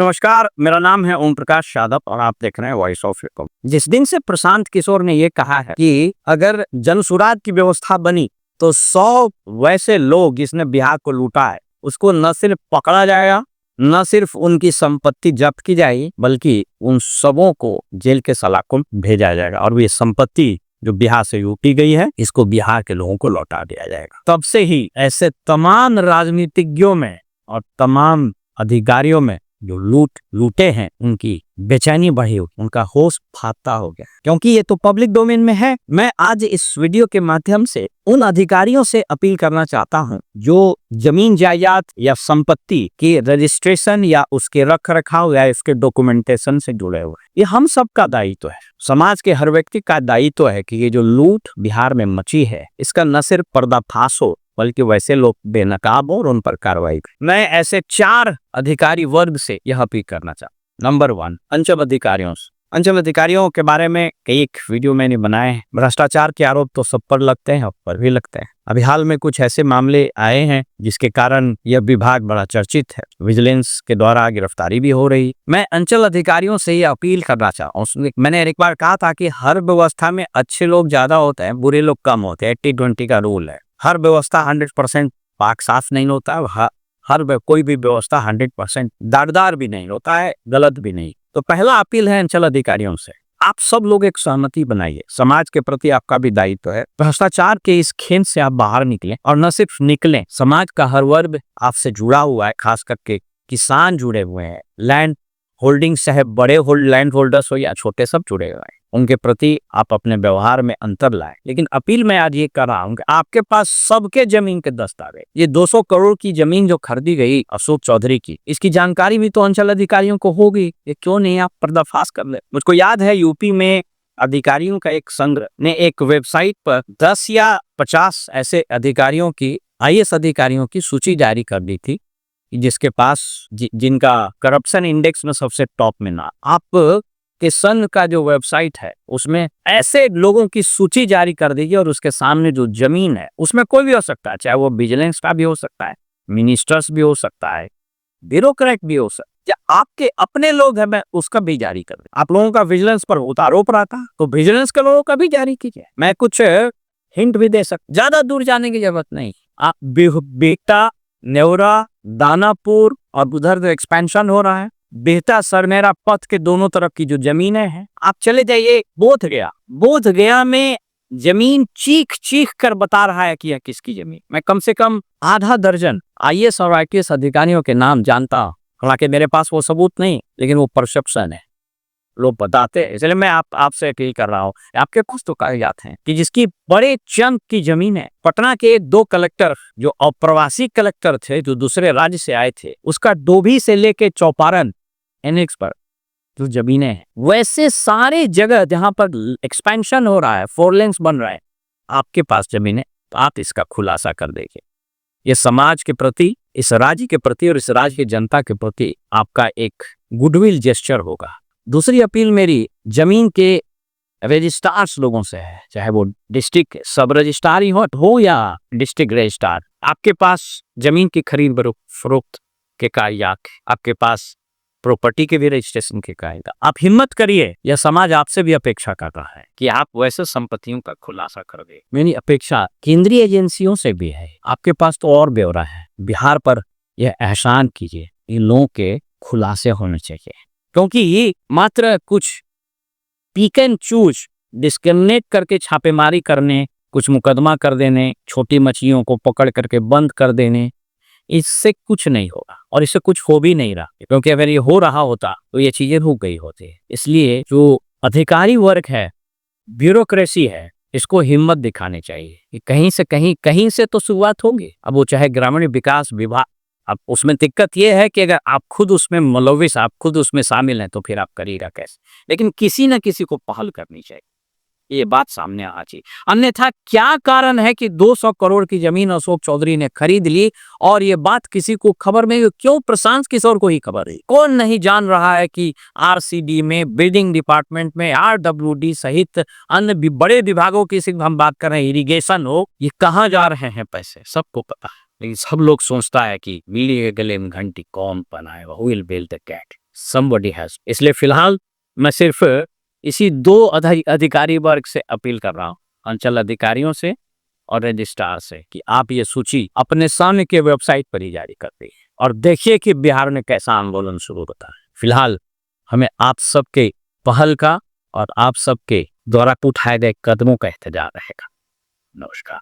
नमस्कार, मेरा नाम है ओम प्रकाश यादव और आप देख रहे हैं वॉइस ऑफ वेलकम। जिस दिन से प्रशांत किशोर ने ये कहा है कि अगर जनसुराज की व्यवस्था बनी तो 100 वैसे लोग जिसने बिहार को लूटा है उसको न सिर्फ पकड़ा जाएगा, न सिर्फ उनकी संपत्ति जब्त की जाएगी, बल्कि उन सबों को जेल के सलाखों में भेजा जाएगा और ये संपत्ति जो बिहार से लूटी गई है इसको बिहार के लोगों को लौटा दिया जाएगा। तब से ही ऐसे तमाम राजनीतिज्ञों में और तमाम अधिकारियों में जो लूटे हैं उनकी बेचैनी बढ़ी हो, उनका होश फाता हो गया, क्योंकि ये तो पब्लिक डोमेन में है। मैं आज इस वीडियो के माध्यम से उन अधिकारियों से अपील करना चाहता हूं जो जमीन जायदाद या संपत्ति के रजिस्ट्रेशन या उसके रख रखाव या इसके डॉक्यूमेंटेशन से जुड़े हुए हैं। ये हम सबका दायित्व है, समाज के हर व्यक्ति का दायित्व है कि ये जो लूट बिहार में मची है इसका न सिर्फ पर्दाफाश हो बल्कि वैसे लोग बेनकाब हो और उन पर कार्रवाई। मैं ऐसे 4 अधिकारी वर्ग से यह अपील करना चाहता। नंबर 1, अंचल अधिकारियों से। अंचल अधिकारियों के बारे में कई एक वीडियो मैंने बनाए हैं। भ्रष्टाचार के आरोप तो सब पर लगते हैं, पर भी लगते हैं। अभी हाल में कुछ ऐसे मामले आए हैं जिसके कारण यह विभाग बड़ा चर्चित है। विजिलेंस के द्वारा गिरफ्तारी भी हो रही। मैं अंचल अधिकारियों से ये अपील करना चाहता हूँ। मैंने एक बार कहा था कि हर व्यवस्था में अच्छे लोग ज्यादा होते हैं, बुरे लोग कम होते हैं। 80-20 का रूल है। हर व्यवस्था 100% पाक साफ नहीं होता है। कोई भी व्यवस्था 100% दारदार भी नहीं होता है, गलत भी नहीं। तो पहला अपील है अंचल अधिकारियों से, आप सब लोग एक सहमति बनाइए। समाज के प्रति आपका भी दायित्व है। भ्रष्टाचार के इस खेल से आप बाहर निकलें, और न सिर्फ निकलें, समाज का हर वर्ग आपसे जुड़ा हुआ है। खास करके किसान जुड़े हुए हैं, लैंड होल्डिंग चाहे बड़े लैंड होल्डर्स हो या छोटे, सब जुड़े हुए हैं। उनके प्रति आप अपने व्यवहार में अंतर लाएं। लेकिन अपील मैं आज ये कर रहा हूं कि आपके पास सबके जमीन के दस्तावेज, ये 200 करोड़ की जमीन जो खरीदी गई अशोक चौधरी की, इसकी जानकारी भी तो अंचल अधिकारियों को होगी। ये क्यों नहीं आप पर्दाफाश कर ले। मुझको याद है यूपी में अधिकारियों का एक संघ ने एक वेबसाइट पर 10 या 50 ऐसे अधिकारियों की, IAS अधिकारियों की सूची जारी कर दी थी जिसके पास जिनका करप्शन इंडेक्स में सबसे टॉप में ना। आप के संघ का जो वेबसाइट है उसमें ऐसे लोगों की सूची जारी कर दीजिए और उसके सामने जो जमीन है उसमें कोई भी हो सकता है, चाहे वो विजिलेंस का भी हो सकता है, मिनिस्टर्स भी हो सकता है, ब्यूरोक्रेट भी हो सकता है, या आपके अपने लोग हैं, मैं उसका भी जारी कर दूं। आप लोगों का विजिलेंस पर आरोप रहा था तो विजिलेंस के लोगों का भी जारी कीजिए। मैं कुछ हिंट भी दे सकता, ज्यादा दूर जाने की जरूरत नहीं। आप बेटा, नेवरा, दानापुर और उधर जो एक्सपेंशन हो रहा है, बेहता सरमेरा पथ के दोनों तरफ की जो जमीनें हैं, आप चले जाइए बोध गया में जमीन चीख चीख कर बता रहा है कि यह किसकी जमीन। मैं कम से कम आधा दर्जन IAS और IPS अधिकारियों के नाम जानता हूं। हालांकि मेरे पास वो सबूत नहीं, लेकिन वो परसेप्शन है, लोग बताते हैं। इसलिए मैं आपसे अपील कर रहा हूँ, आपके पास तो कागजात हैं कि जिसकी बड़े चंक की जमीन है। पटना के 2 कलेक्टर जो अप्रवासी कलेक्टर थे, जो दूसरे राज्य से आए थे, उसका डोभी से लेके चौपारण NX पर जो जमीनें हैं, वैसे सारे जगह जहां पर एक्सपेंशन हो रहा है, 4 लेन्स बन रहा है, आपके पास जमीनें, तो आप इसका खुलासा कर देंगे। ये समाज के प्रति, इस राज्य के प्रति और इस राज्य की जनता के प्रति आपका एक गुडविल जेस्चर होगा। दूसरी अपील मेरी जमीन के रजिस्ट्रार्स लोगों से है, चाहे वो डिस्ट्रिक्ट सब रजिस्ट्रार ही हो या डिस्ट्रिक्ट रजिस्ट्रार। आपके पास जमीन की खरीद फरोख्त के कागजात, आपके पास प्रॉपर्टी के भी रजिस्ट्रेशन के कायदा। आप हिम्मत करिए, यह समाज आपसे भी अपेक्षा कर रहा है कि आप वैसे संपत्तियों का खुलासा कर दे। मेरी अपेक्षा केंद्रीय एजेंसियों से भी है, आपके पास तो और ब्यौरा है। बिहार पर यह एहसान कीजिए, इन लोगों के खुलासे होने चाहिए, क्योंकि ये मात्र कुछ पिक एंड चूज डिस्क्रिमिनेट करके छापेमारी करने, कुछ मुकदमा कर देने, छोटी मछलियों को पकड़ करके बंद कर देने, इससे कुछ नहीं होगा और इससे कुछ हो भी नहीं रहा। क्योंकि अगर ये हो रहा होता तो ये चीजें रुक गई होती। इसलिए जो अधिकारी वर्ग है, ब्यूरोक्रेसी है, इसको हिम्मत दिखानी चाहिए कि कहीं से तो शुरुआत होगी। अब वो चाहे ग्रामीण विकास विभाग, अब उसमें दिक्कत ये है कि अगर आप खुद उसमें मुलविस, आप खुद उसमें शामिल हैं, तो फिर आप करिएगा कैसे। लेकिन किसी न किसी को पहल करनी चाहिए, ये बात सामने आ चाहिए। अन्यथा क्या कारण है कि 200 करोड़ की जमीन अशोक चौधरी ने खरीद ली और ये बात किसी को खबर नहीं? क्यों प्रशांत किशोर को ही खबर है? कौन नहीं जान रहा है कि RCD में, बिल्डिंग डिपार्टमेंट में, RWD सहित अन्य बड़े विभागों की, सिर्फ हम बात कर रहे हैं इरिगेशन हो, ये कहाँ जा रहे हैं पैसे, सबको पता है। लेकिन सब लोग सोचता है कि मीडिया के गले में घंटी कौन बनाएगा, who will build the cat. somebody has। इसलिए फिलहाल मैं सिर्फ इसी दो अधिकारी वर्ग से अपील कर रहा हूँ, अंचल अधिकारियों से और रजिस्ट्रार से, कि आप ये सूची अपने सामने के वेबसाइट पर ही जारी कर दी और देखिए कि बिहार में कैसा आंदोलन शुरू होता है। फिलहाल हमें आप सबके पहल का और आप सबके द्वारा उठाए गए कदमों का इंतजार रहेगा। नमस्कार।